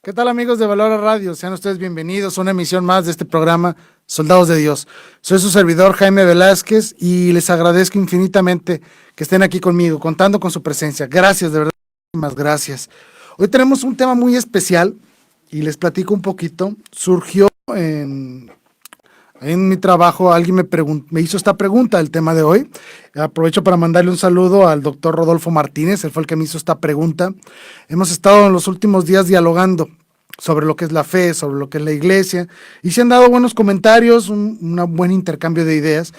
¿Qué tal, amigos de Valora Radio? Sean ustedes bienvenidos a una emisión más de este programa Soldados de Dios. Soy su servidor Jaime Velázquez y les agradezco infinitamente que estén aquí conmigo, contando con su presencia. Gracias, de verdad, muchísimas gracias. Hoy tenemos un tema muy especial y les platico un poquito. Surgió en mi trabajo, alguien me hizo esta pregunta, el tema de hoy. Aprovecho para mandarle un saludo al doctor Rodolfo Martínez, él fue el que me hizo esta pregunta. Hemos estado en los últimos días dialogando sobre lo que es la fe, sobre lo que es la iglesia, y se han dado buenos comentarios, un buen intercambio de ideas,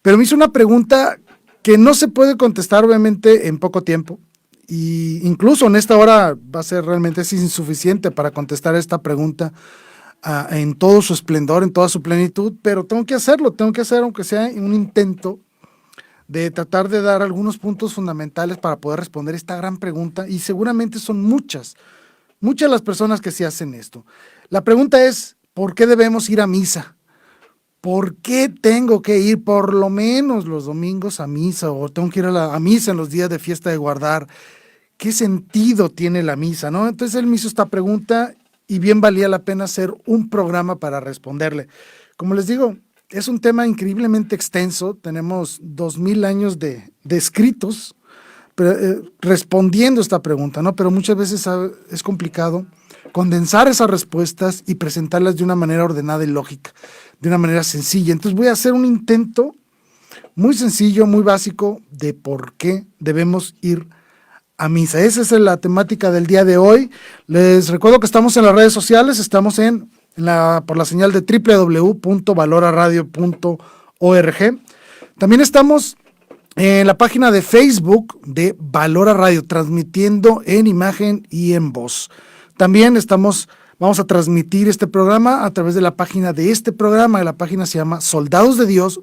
pero me hizo una pregunta que no se puede contestar obviamente en poco tiempo, y incluso en esta hora va a ser realmente insuficiente para contestar esta pregunta en todo su esplendor, en toda su plenitud, pero tengo que hacer aunque sea un intento de tratar de dar algunos puntos fundamentales para poder responder esta gran pregunta, y seguramente son muchas las personas que se hacen esto. La pregunta es, ¿por qué debemos ir a misa? ¿Por qué tengo que ir por lo menos los domingos a misa, o tengo que ir a misa en los días de fiesta de guardar? ¿Qué sentido tiene la misa, no? Entonces él me hizo esta pregunta y bien valía la pena hacer un programa para responderle. Como les digo, es un tema increíblemente extenso, tenemos 2000 años de escritos respondiendo esta pregunta, ¿no? Pero muchas veces es complicado condensar esas respuestas y presentarlas de una manera ordenada y lógica, de una manera sencilla. Entonces voy a hacer un intento muy sencillo, muy básico, de por qué debemos ir a misa. Esa es la temática del día de hoy. Les recuerdo que estamos en las redes sociales, estamos por la señal de www.valoraradio.org. También estamos en la página de Facebook de Valora Radio, transmitiendo en imagen y en voz. También vamos a transmitir este programa a través de la página de este programa. La página se llama Soldados de Dios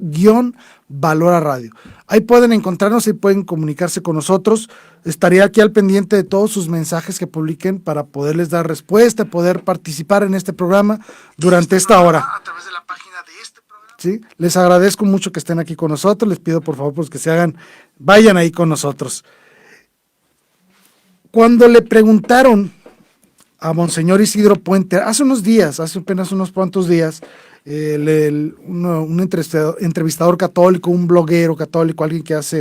Valora Radio. Ahí pueden encontrarnos y pueden comunicarse con nosotros. Estaré aquí al pendiente de todos sus mensajes que publiquen para poderles dar respuesta, poder participar en este programa durante esta hora. A través de la página de este programa. Sí, les agradezco mucho que estén aquí con nosotros. Les pido por favor pues, que vayan ahí con nosotros. Cuando le preguntaron a Monseñor Isidro Puente, hace apenas unos cuantos días, un entrevistador católico, un bloguero católico,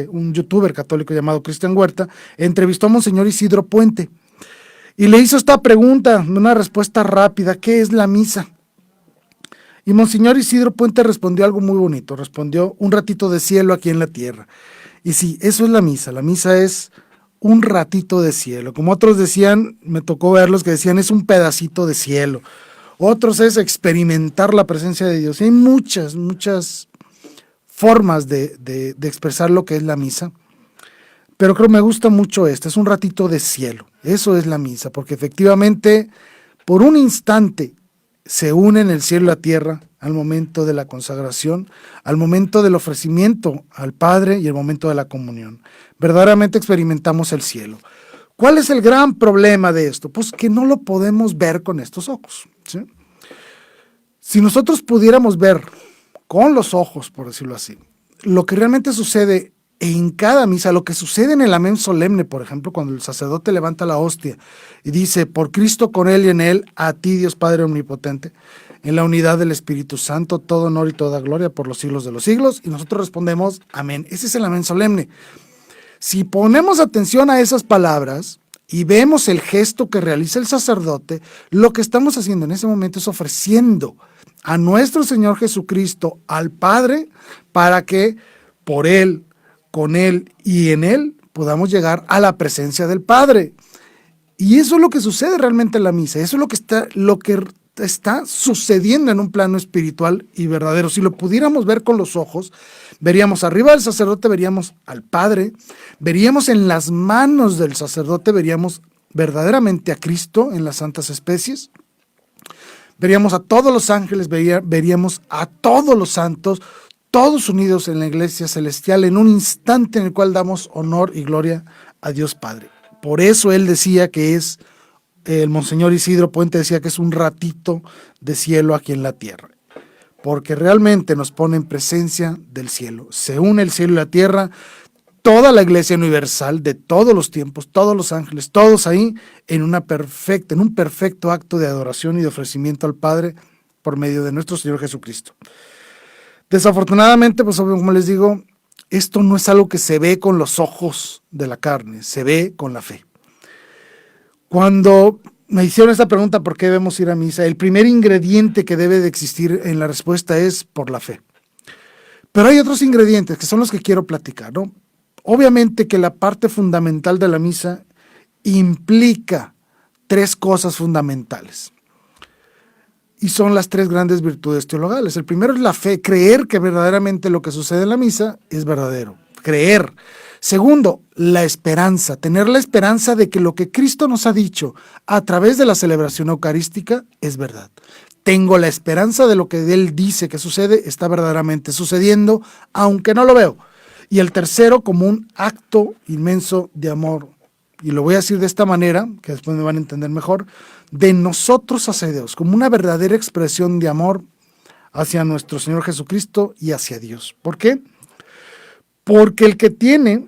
un youtuber católico llamado Cristian Huerta, entrevistó a Monseñor Isidro Puente y le hizo esta pregunta, una respuesta rápida: ¿qué es la misa? Y Monseñor Isidro Puente respondió algo muy bonito, respondió: un ratito de cielo aquí en la tierra. Y sí, eso es la misa. La misa es un ratito de cielo. Como otros decían, me tocó verlos que decían, es un pedacito de cielo. Otros es experimentar la presencia de Dios. Y hay muchas formas de expresar lo que es la misa. Pero creo que me gusta mucho es un ratito de cielo. Eso es la misa, porque efectivamente, por un instante, se unen el cielo y la tierra al momento de la consagración, al momento del ofrecimiento al Padre y el momento de la comunión. Verdaderamente experimentamos el cielo. ¿Cuál es el gran problema de esto? Pues que no lo podemos ver con estos ojos, ¿sí? Si nosotros pudiéramos ver con los ojos, por decirlo así, lo que realmente sucede en cada misa, lo que sucede en el amén solemne, por ejemplo, cuando el sacerdote levanta la hostia y dice: por Cristo, con Él y en Él, a ti Dios Padre Omnipotente, en la unidad del Espíritu Santo, todo honor y toda gloria por los siglos de los siglos, y nosotros respondemos amén. Ese es el amén solemne. Si ponemos atención a esas palabras y vemos el gesto que realiza el sacerdote, lo que estamos haciendo en ese momento es ofreciendo a nuestro Señor Jesucristo al Padre, para que por Él, con Él y en Él podamos llegar a la presencia del Padre. Y eso es lo que sucede realmente en la misa. Eso es lo que está sucediendo en un plano espiritual y verdadero. Si lo pudiéramos ver con los ojos, veríamos arriba del sacerdote, veríamos al Padre, veríamos en las manos del sacerdote, veríamos verdaderamente a Cristo en las santas especies, veríamos a todos los ángeles, veríamos a todos los santos, todos unidos en la iglesia celestial, en un instante en el cual damos honor y gloria a Dios Padre. Por eso él decía que el Monseñor Isidro Puente decía que es un ratito de cielo aquí en la tierra, porque realmente nos pone en presencia del cielo. Se une el cielo y la tierra, toda la iglesia universal, de todos los tiempos, todos los ángeles, todos ahí, en un perfecto acto de adoración y de ofrecimiento al Padre por medio de nuestro Señor Jesucristo. Desafortunadamente, pues como les digo, esto no es algo que se ve con los ojos de la carne, se ve con la fe. Cuando me hicieron esta pregunta, ¿por qué debemos ir a misa? El primer ingrediente que debe de existir en la respuesta es por la fe. Pero hay otros ingredientes que son los que quiero platicar, ¿no? Obviamente que la parte fundamental de la misa implica 3 cosas fundamentales. Y son las 3 grandes virtudes teologales. El primero es la fe, creer que verdaderamente lo que sucede en la misa es verdadero. Creer. Segundo, la esperanza, tener la esperanza de que lo que Cristo nos ha dicho a través de la celebración eucarística es verdad. Tengo la esperanza de lo que Él dice que sucede, está verdaderamente sucediendo, aunque no lo veo. Y el tercero, como un acto inmenso de amor, y lo voy a decir de esta manera, que después me van a entender mejor, de nosotros hacia Dios, como una verdadera expresión de amor hacia nuestro Señor Jesucristo y hacia Dios. ¿Por qué? Porque el que tiene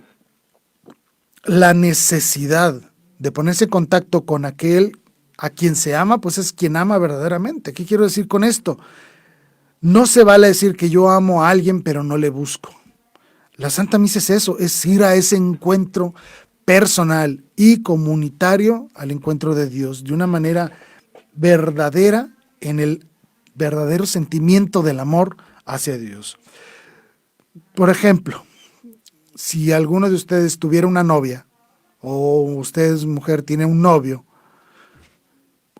la necesidad de ponerse en contacto con aquel a quien se ama, pues es quien ama verdaderamente. ¿Qué quiero decir con esto? No se vale decir que yo amo a alguien, pero no le busco. La Santa Misa es eso, es ir a ese encuentro personal y comunitario al encuentro de Dios, de una manera verdadera, en el verdadero sentimiento del amor hacia Dios. Por ejemplo, si alguno de ustedes tuviera una novia, o ustedes, mujer, tiene un novio,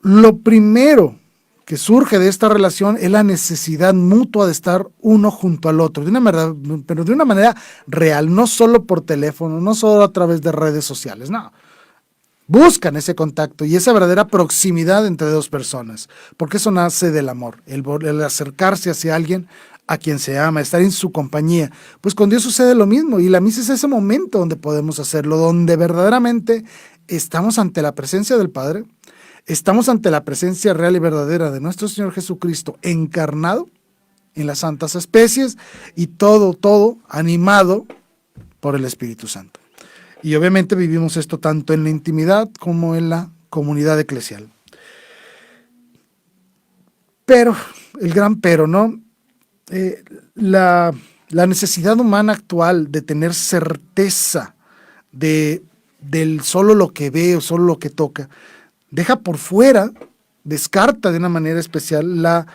lo primero que surge de esta relación es la necesidad mutua de estar uno junto al otro, pero de una manera real, no solo por teléfono, no solo a través de redes sociales, no. Buscan ese contacto y esa verdadera proximidad entre 2 personas, porque eso nace del amor, el acercarse hacia alguien a quien se ama, estar en su compañía. Pues con Dios sucede lo mismo, y la misa es ese momento donde podemos hacerlo, donde verdaderamente estamos ante la presencia del Padre, estamos ante la presencia real y verdadera de nuestro Señor Jesucristo encarnado en las santas especies, y todo animado por el Espíritu Santo. Y obviamente vivimos esto tanto en la intimidad como en la comunidad eclesial. Pero, el gran pero, ¿no? La necesidad humana actual de tener certeza del solo lo que ve o solo lo que toca, deja por fuera, descarta de una manera especial la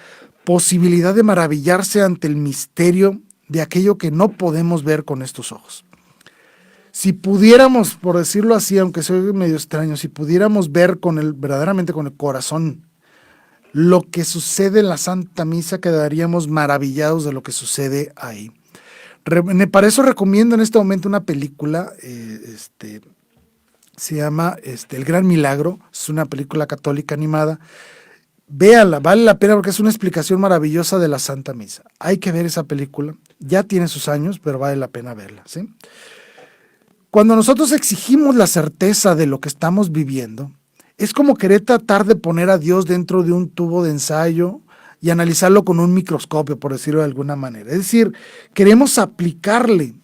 posibilidad de maravillarse ante el misterio de aquello que no podemos ver con estos ojos. Si pudiéramos, por decirlo así, aunque soy medio extraño, si pudiéramos ver verdaderamente con el corazón lo que sucede en la Santa Misa, quedaríamos maravillados de lo que sucede ahí. Para eso recomiendo en este momento una película, se llama El Gran Milagro, es una película católica animada. Véanla, vale la pena porque es una explicación maravillosa de la Santa Misa. Hay que ver esa película, ya tiene sus años, pero vale la pena verla, ¿sí? Cuando nosotros exigimos la certeza de lo que estamos viviendo, es como querer tratar de poner a Dios dentro de un tubo de ensayo y analizarlo con un microscopio, por decirlo de alguna manera. Es decir, queremos aplicarle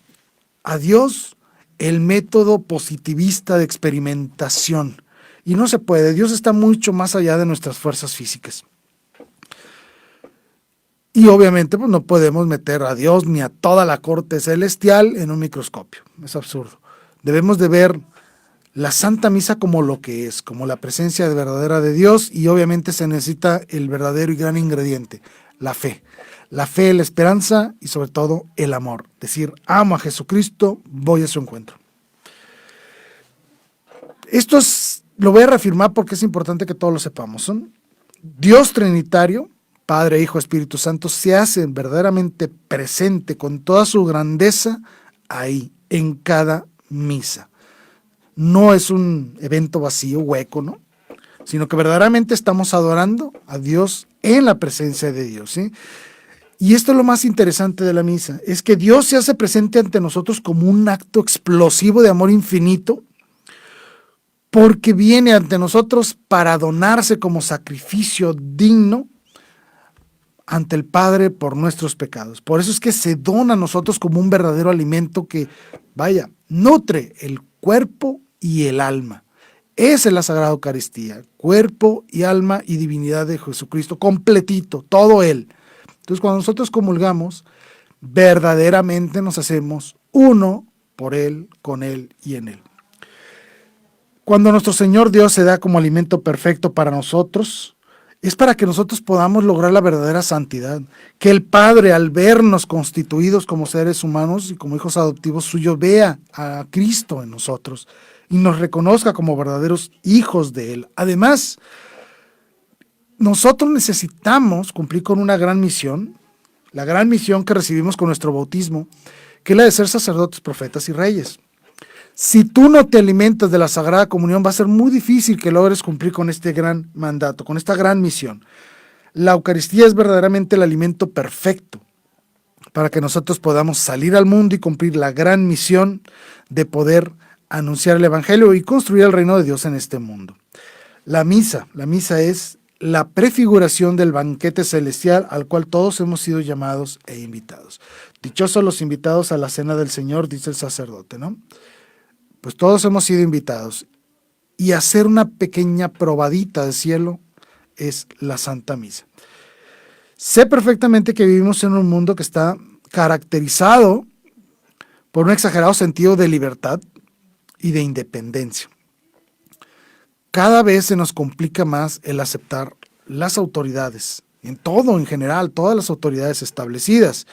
a Dios el método positivista de experimentación. Y no se puede, Dios está mucho más allá de nuestras fuerzas físicas. Y obviamente pues, no podemos meter a Dios ni a toda la corte celestial en un microscopio. Es absurdo. Debemos de ver la Santa Misa como lo que es, como la presencia verdadera de Dios, y obviamente se necesita el verdadero y gran ingrediente, la fe. La fe, la esperanza y sobre todo el amor. Decir, amo a Jesucristo, voy a su encuentro. Esto lo voy a reafirmar porque es importante que todos lo sepamos. Son Dios Trinitario, Padre, Hijo, Espíritu Santo, se hace verdaderamente presente con toda su grandeza ahí, en cada misa. No es un evento vacío, hueco, ¿no? Sino que verdaderamente estamos adorando a Dios en la presencia de Dios, ¿sí? Y esto es lo más interesante de la misa, es que Dios se hace presente ante nosotros como un acto explosivo de amor infinito, porque viene ante nosotros para donarse como sacrificio digno ante el Padre por nuestros pecados. Por eso es que se dona a nosotros como un verdadero alimento que, vaya, nutre el cuerpo y el alma. Esa es la Sagrada Eucaristía, cuerpo y alma y divinidad de Jesucristo, completito, todo Él. Entonces, cuando nosotros comulgamos, verdaderamente nos hacemos uno por Él, con Él y en Él. Cuando nuestro Señor Dios se da como alimento perfecto para nosotros, es para que nosotros podamos lograr la verdadera santidad. Que el Padre, al vernos constituidos como seres humanos y como hijos adoptivos suyos, vea a Cristo en nosotros y nos reconozca como verdaderos hijos de Él. Además, nosotros necesitamos cumplir con una gran misión, la gran misión que recibimos con nuestro bautismo, que es la de ser sacerdotes, profetas y reyes. Si tú no te alimentas de la Sagrada Comunión, va a ser muy difícil que logres cumplir con este gran mandato, con esta gran misión. La Eucaristía es verdaderamente el alimento perfecto para que nosotros podamos salir al mundo y cumplir la gran misión de poder anunciar el Evangelio y construir el reino de Dios en este mundo. La misa es la prefiguración del banquete celestial al cual todos hemos sido llamados e invitados. Dichosos los invitados a la cena del Señor, dice el sacerdote, ¿no? Pues todos hemos sido invitados. Y hacer una pequeña probadita de cielo es la Santa Misa. Sé perfectamente que vivimos en un mundo que está caracterizado por un exagerado sentido de libertad y de independencia. Cada vez se nos complica más el aceptar las autoridades, en todo, en general, todas las autoridades establecidas.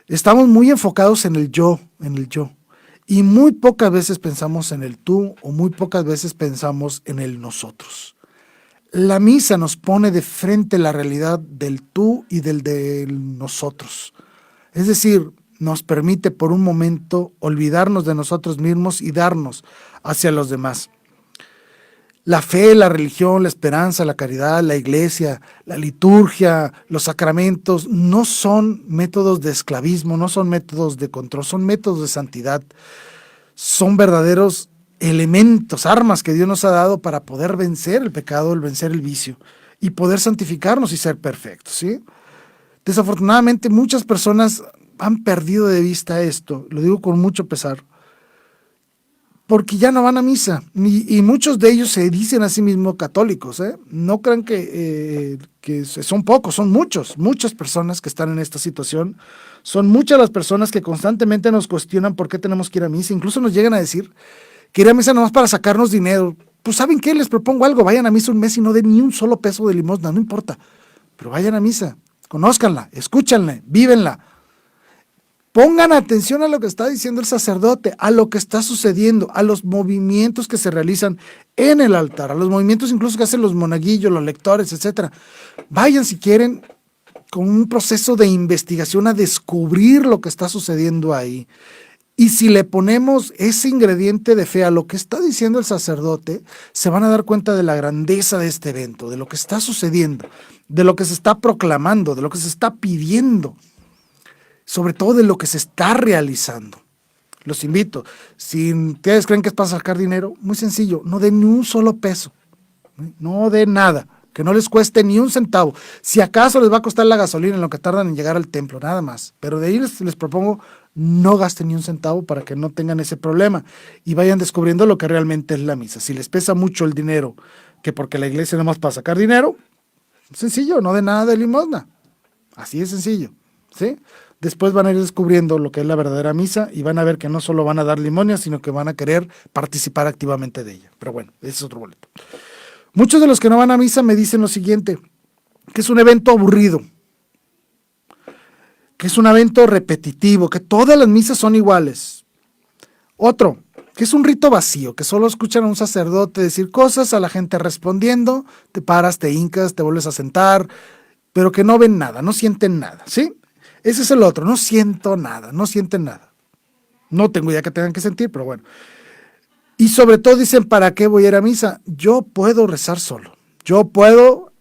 Estamos muy enfocados en el yo, y muy pocas veces pensamos en el tú, o muy pocas veces pensamos en el nosotros. La misa nos pone de frente la realidad del tú y del nosotros. Es decir, nos permite por un momento olvidarnos de nosotros mismos y darnos hacia los demás. La fe, la religión, la esperanza, la caridad, la iglesia, la liturgia, los sacramentos, no son métodos de esclavismo, no son métodos de control, son métodos de santidad. Son verdaderos elementos, armas que Dios nos ha dado para poder vencer el pecado, vencer el vicio y poder santificarnos y ser perfectos, ¿sí? Desafortunadamente muchas personas han perdido de vista esto, lo digo con mucho pesar, porque ya no van a misa, y muchos de ellos se dicen a sí mismos católicos, ¿eh? No crean que son pocos, son muchas personas que están en esta situación, son muchas las personas que constantemente nos cuestionan por qué tenemos que ir a misa, incluso nos llegan a decir que ir a misa nomás para sacarnos dinero. Pues ¿saben qué? Les propongo algo, vayan a misa un mes y no den ni un solo peso de limosna, no importa, pero vayan a misa, conózcanla, escúchanla, vívenla. Pongan atención a lo que está diciendo el sacerdote, a lo que está sucediendo, a los movimientos que se realizan en el altar, a los movimientos incluso que hacen los monaguillos, los lectores, etc. Vayan si quieren con un proceso de investigación a descubrir lo que está sucediendo ahí. Y si le ponemos ese ingrediente de fe a lo que está diciendo el sacerdote, se van a dar cuenta de la grandeza de este evento, de lo que está sucediendo, de lo que se está proclamando, de lo que se está pidiendo, sobre todo de lo que se está realizando. Los invito, si ustedes creen que es para sacar dinero, muy sencillo, no den ni un solo peso, no den nada, que no les cueste ni un centavo. Si acaso les va a costar la gasolina en lo que tardan en llegar al templo, nada más. Pero de ahí les propongo, no gasten ni un centavo para que no tengan ese problema y vayan descubriendo lo que realmente es la misa. Si les pesa mucho el dinero, que porque la iglesia nada más para sacar dinero, sencillo, no den nada de limosna. Así de sencillo, ¿sí? Después van a ir descubriendo lo que es la verdadera misa y van a ver que no solo van a dar limosna, sino que van a querer participar activamente de ella. Pero bueno, ese es otro boleto. Muchos de los que no van a misa me dicen lo siguiente, que es un evento aburrido, que es un evento repetitivo, que todas las misas son iguales. Otro, que es un rito vacío, que solo escuchan a un sacerdote decir cosas, a la gente respondiendo, te paras, te hincas, te vuelves a sentar, pero que no ven nada, no sienten nada, ¿sí? Ese es el otro, no siento nada, no sienten nada. No tengo idea que tengan que sentir, pero bueno. Y sobre todo dicen, ¿para qué voy a ir a misa? Yo puedo rezar solo. Yo puedo,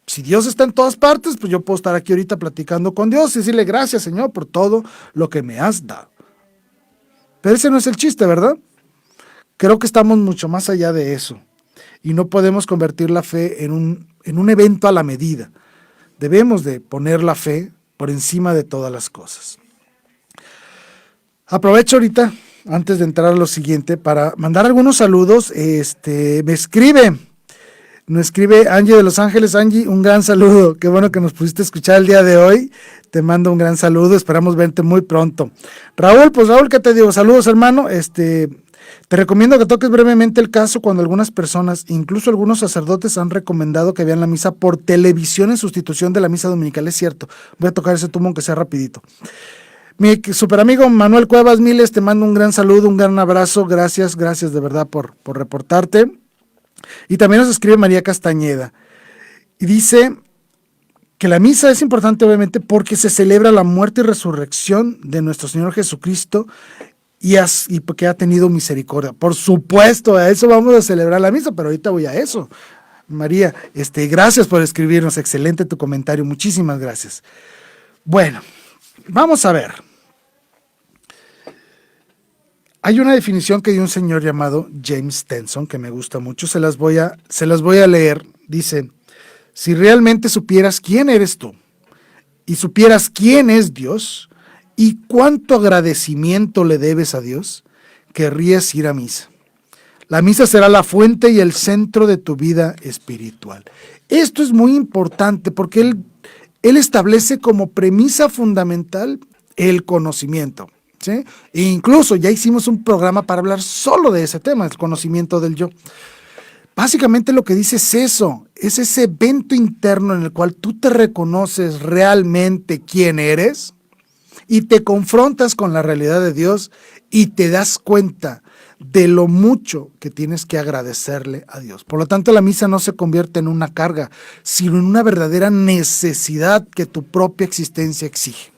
si Dios está en todas partes, pues yo puedo estar aquí ahorita platicando con Dios y decirle gracias, Señor, por todo lo que me has dado. Pero ese no es el chiste, ¿verdad? Creo que estamos mucho más allá de eso. Y no podemos convertir la fe en un evento a la medida. Debemos de poner la fe por encima de todas las cosas. Aprovecho ahorita, antes de entrar a lo siguiente, para mandar algunos saludos. Nos escribe Angie de Los Ángeles. Angie, un gran saludo. Qué bueno que nos pudiste escuchar el día de hoy. Te mando un gran saludo. Esperamos verte muy pronto. Raúl, ¿qué te digo? Saludos, hermano. Te recomiendo que toques brevemente el caso cuando algunas personas, incluso algunos sacerdotes, han recomendado que vean la misa por televisión en sustitución de la misa dominical. Es cierto. Voy a tocar ese tubo aunque sea rapidito. Mi super amigo Manuel Cuevas Miles, te mando un gran saludo, un gran abrazo. Gracias de verdad por reportarte. Y también nos escribe María Castañeda y dice que la misa es importante obviamente porque se celebra la muerte y resurrección de nuestro Señor Jesucristo y porque ha tenido misericordia. Por supuesto, a eso vamos a celebrar la misa, pero ahorita voy a eso. María, gracias por escribirnos, excelente tu comentario, muchísimas gracias. Bueno, vamos a ver. Hay una definición que dio un señor llamado James Tenson que me gusta mucho, se las voy a leer. Dice: si realmente supieras quién eres tú y supieras quién es Dios y cuánto agradecimiento le debes a Dios, querrías ir a misa. La misa será la fuente y el centro de tu vida espiritual. Esto es muy importante porque él establece como premisa fundamental el conocimiento. ¿Sí? E incluso ya hicimos un programa para hablar solo de ese tema, el conocimiento del yo. Básicamente lo que dice es eso, es ese evento interno en el cual tú te reconoces realmente quién eres y te confrontas con la realidad de Dios y te das cuenta de lo mucho que tienes que agradecerle a Dios. Por lo tanto, la misa no se convierte en una carga, sino en una verdadera necesidad que tu propia existencia exige.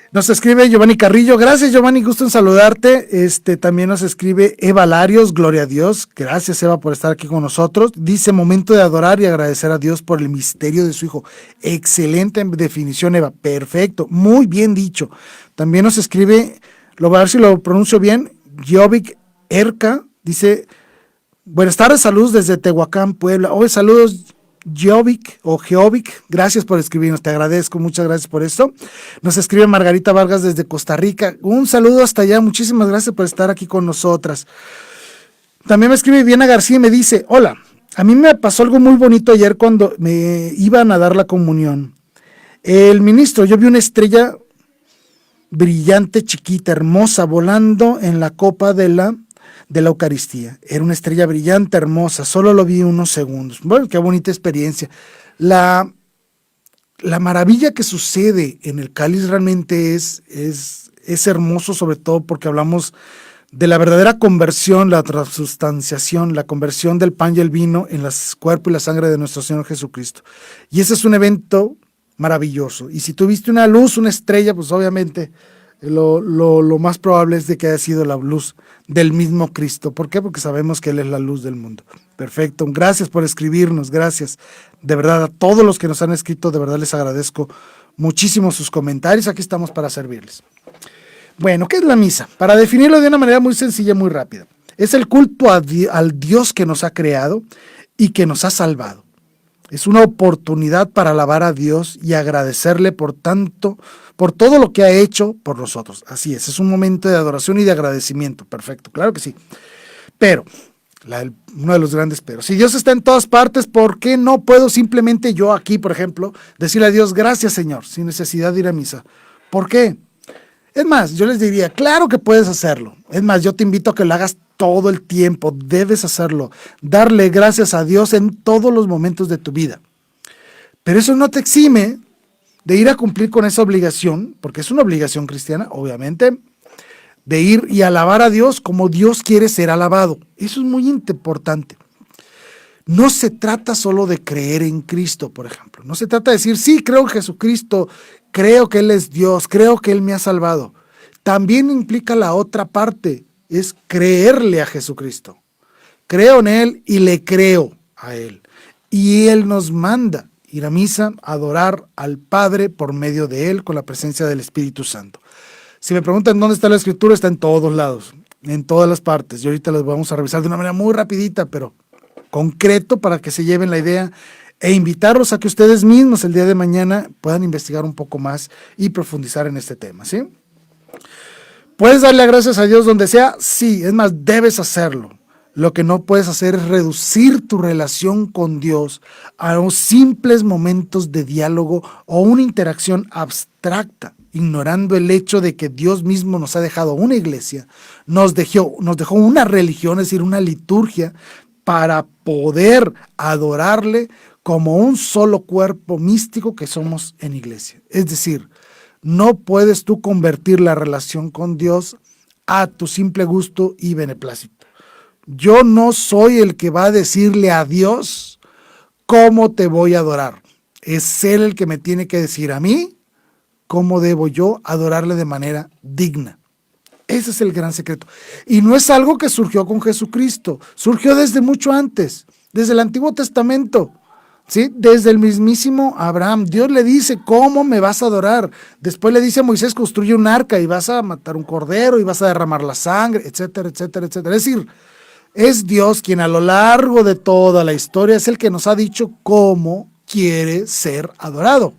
Nos escribe Giovanni Carrillo. Gracias, Giovanni, gusto en saludarte. También nos escribe Eva Larios, gloria a Dios. Gracias, Eva, por estar aquí con nosotros. Dice: momento de adorar y agradecer a Dios por el misterio de su Hijo. Excelente definición, Eva. Perfecto, muy bien dicho. También nos escribe, a ver si lo pronuncio bien, Jovic Erca. Dice: buenas tardes, saludos desde Tehuacán, Puebla. Hoy saludos, Jovic, gracias por escribirnos, te agradezco, muchas gracias por esto. Nos escribe Margarita Vargas desde Costa Rica, un saludo hasta allá, muchísimas gracias por estar aquí con nosotras. También me escribe Viviana García y me dice: hola, a mí me pasó algo muy bonito ayer cuando me iban a dar la comunión. El ministro, yo vi una estrella brillante, chiquita, hermosa, volando en la copa de la Eucaristía. Era una estrella brillante, hermosa, solo lo vi unos segundos. Bueno, qué bonita experiencia. La maravilla que sucede en el cáliz realmente es hermoso, sobre todo porque hablamos de la verdadera conversión, la transubstanciación, la conversión del pan y el vino en el cuerpo y la sangre de nuestro Señor Jesucristo. Y ese es un evento maravilloso. Y si tú viste una luz, una estrella, pues obviamente lo más probable es de que haya sido la luz del mismo Cristo. ¿Por qué? Porque sabemos que Él es la luz del mundo. Perfecto, gracias por escribirnos, gracias. De verdad, a todos los que nos han escrito, de verdad les agradezco muchísimo sus comentarios. Aquí estamos para servirles. Bueno, ¿qué es la misa? Para definirlo de una manera muy sencilla, muy rápida. Es el culto al Dios que nos ha creado y que nos ha salvado. Es una oportunidad para alabar a Dios y agradecerle por todo lo que ha hecho por nosotros. Así es un momento de adoración y de agradecimiento. Perfecto, claro que sí. Pero, uno de los grandes pero, si Dios está en todas partes, ¿por qué no puedo simplemente yo aquí, por ejemplo, decirle a Dios: gracias, Señor, sin necesidad de ir a misa? ¿Por qué? Es más, yo les diría, claro que puedes hacerlo. Es más, yo te invito a que lo hagas todo el tiempo, debes hacerlo. Darle gracias a Dios en todos los momentos de tu vida. Pero eso no te exime de ir a cumplir con esa obligación, porque es una obligación cristiana, obviamente, de ir y alabar a Dios como Dios quiere ser alabado. Eso es muy importante. No se trata solo de creer en Cristo, por ejemplo. No se trata de decir: sí, creo en Jesucristo, creo que Él es Dios, creo que Él me ha salvado. También implica la otra parte, es creerle a Jesucristo. Creo en Él y le creo a Él. Y Él nos manda ir a misa, adorar al Padre por medio de Él, con la presencia del Espíritu Santo. Si me preguntan dónde está la Escritura, está en todos lados, en todas las partes. Y ahorita las vamos a revisar de una manera muy rapidita, pero concreto para que se lleven la idea. e invitarlos a que ustedes mismos el día de mañana puedan investigar un poco más y profundizar en este tema, ¿sí? ¿Puedes darle gracias a Dios donde sea? Sí, es más, debes hacerlo. Lo que no puedes hacer es reducir tu relación con Dios a simples momentos de diálogo o una interacción abstracta, ignorando el hecho de que Dios mismo nos ha dejado una iglesia, nos dejó una religión, es decir, una liturgia, para poder adorarle como un solo cuerpo místico que somos en iglesia. Es decir, no puedes tú convertir la relación con Dios a tu simple gusto y beneplácito. Yo no soy el que va a decirle a Dios cómo te voy a adorar. Es Él el que me tiene que decir a mí cómo debo yo adorarle de manera digna. Ese es el gran secreto. Y no es algo que surgió con Jesucristo, surgió desde mucho antes, desde el Antiguo Testamento, ¿sí? Desde el mismísimo Abraham. Dios le dice, ¿cómo me vas a adorar? Después le dice a Moisés, construye un arca y vas a matar un cordero y vas a derramar la sangre, etcétera, etcétera, etcétera. Es decir, es Dios quien a lo largo de toda la historia es el que nos ha dicho cómo quiere ser adorado.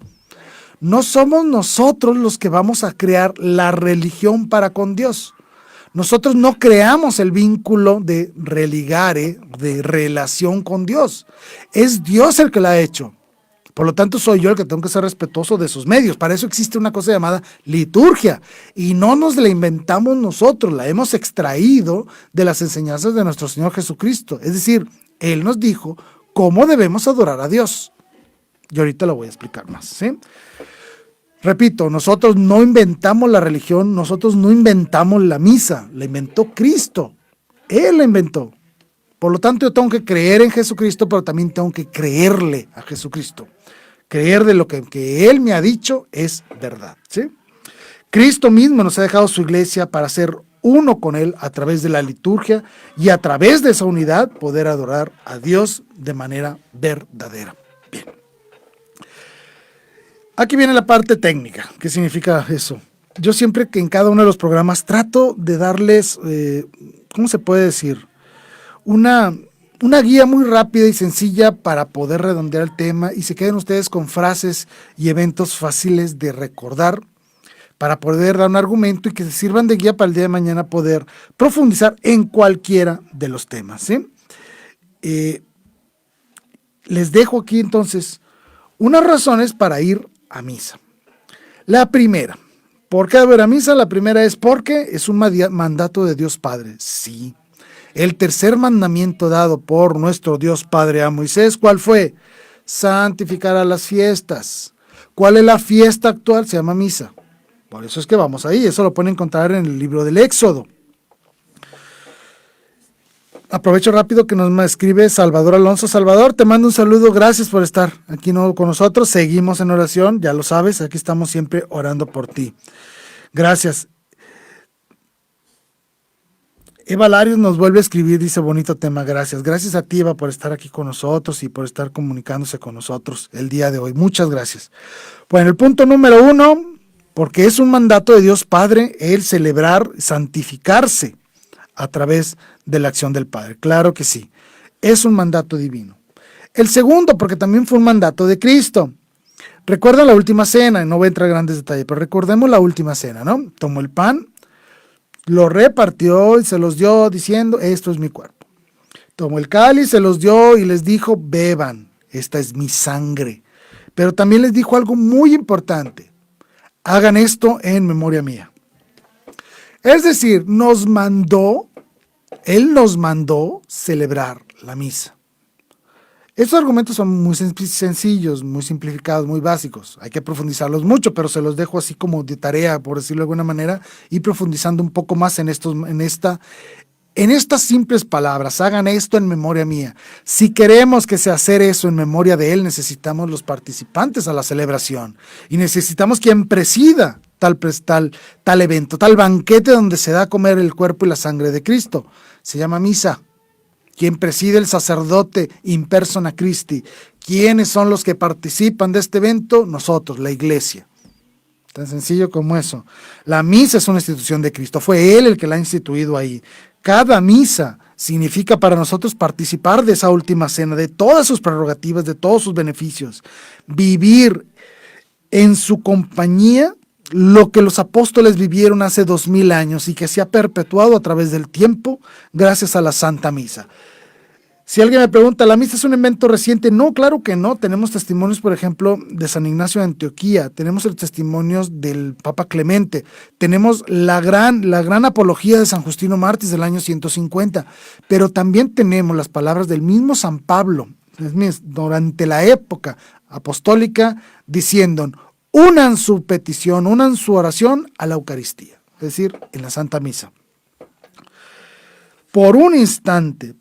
No somos nosotros los que vamos a crear la religión para con Dios. Nosotros no creamos el vínculo de religare, de relación con Dios. Es Dios el que la ha hecho. Por lo tanto, soy yo el que tengo que ser respetuoso de sus medios. Para eso existe una cosa llamada liturgia. Y no nos la inventamos nosotros, la hemos extraído de las enseñanzas de nuestro Señor Jesucristo. Es decir, Él nos dijo cómo debemos adorar a Dios. Y ahorita lo voy a explicar más, ¿sí? Repito, nosotros no inventamos la religión, nosotros no inventamos la misa, la inventó Cristo. Él la inventó. Por lo tanto, yo tengo que creer en Jesucristo, pero también tengo que creerle a Jesucristo. Creer de lo que Él me ha dicho es verdad, ¿sí? Cristo mismo nos ha dejado su iglesia para ser uno con Él a través de la liturgia y a través de esa unidad poder adorar a Dios de manera verdadera. Bien. Aquí viene la parte técnica. ¿Qué significa eso? Yo siempre que en cada uno de los programas trato de darles, ¿cómo se puede decir? Una guía muy rápida y sencilla para poder redondear el tema y se queden ustedes con frases y eventos fáciles de recordar para poder dar un argumento y que se sirvan de guía para el día de mañana poder profundizar en cualquiera de los temas, ¿sí? Les dejo aquí entonces unas razones para ir a misa. La primera, ¿por qué ir a misa? La primera es porque es un mandato de Dios Padre. Sí. El tercer mandamiento dado por nuestro Dios Padre a Moisés, ¿cuál fue? Santificar a las fiestas. ¿Cuál es la fiesta actual? Se llama misa. Por eso es que vamos ahí, eso lo pueden encontrar en el libro del Éxodo. Aprovecho rápido que nos escribe Salvador Alonso. Salvador, te mando un saludo, gracias por estar aquí con nosotros, seguimos en oración, ya lo sabes, aquí estamos siempre orando por ti. Gracias. Eva Larios nos vuelve a escribir, dice, bonito tema, gracias. Gracias a ti, Eva, por estar aquí con nosotros y por estar comunicándose con nosotros el día de hoy. Muchas gracias. Bueno, el punto número 1, porque es un mandato de Dios Padre el celebrar, santificarse a través de la acción del Padre. Claro que sí, es un mandato divino. El segundo, porque también fue un mandato de Cristo. Recuerda la última cena, no voy a entrar en grandes detalles, pero recordemos la última cena, ¿no? Tomó el pan, lo repartió y se los dio diciendo, esto es mi cuerpo. Tomó el cáliz, se los dio y les dijo, beban, esta es mi sangre. Pero también les dijo algo muy importante, hagan esto en memoria mía. Es decir, Él nos mandó celebrar la misa. Estos argumentos son muy sencillos, muy simplificados, muy básicos. Hay que profundizarlos mucho, pero se los dejo así como de tarea, por decirlo de alguna manera, y profundizando un poco más en estas simples palabras. Hagan esto en memoria mía. Si queremos que se hacer eso en memoria de Él, necesitamos los participantes a la celebración. Y necesitamos quien presida tal evento, tal banquete donde se da a comer el cuerpo y la sangre de Cristo. Se llama misa. ¿Quién preside? El sacerdote in persona Christi. ¿Quiénes son los que participan de este evento? Nosotros, la iglesia. Tan sencillo como eso. La misa es una institución de Cristo. Fue Él el que la ha instituido ahí. Cada misa significa para nosotros participar de esa última cena, de todas sus prerrogativas, de todos sus beneficios, vivir en su compañía lo que los apóstoles vivieron hace 2000 años y que se ha perpetuado a través del tiempo gracias a la Santa Misa. Si alguien me pregunta, ¿la misa es un invento reciente? No, claro que no. Tenemos testimonios, por ejemplo, de San Ignacio de Antioquía, tenemos los testimonios del Papa Clemente, tenemos la gran apología de San Justino Mártir del año 150, pero también tenemos las palabras del mismo San Pablo, durante la época apostólica, diciendo, unan su petición, unan su oración a la Eucaristía, es decir, en la Santa Misa. Por un instante,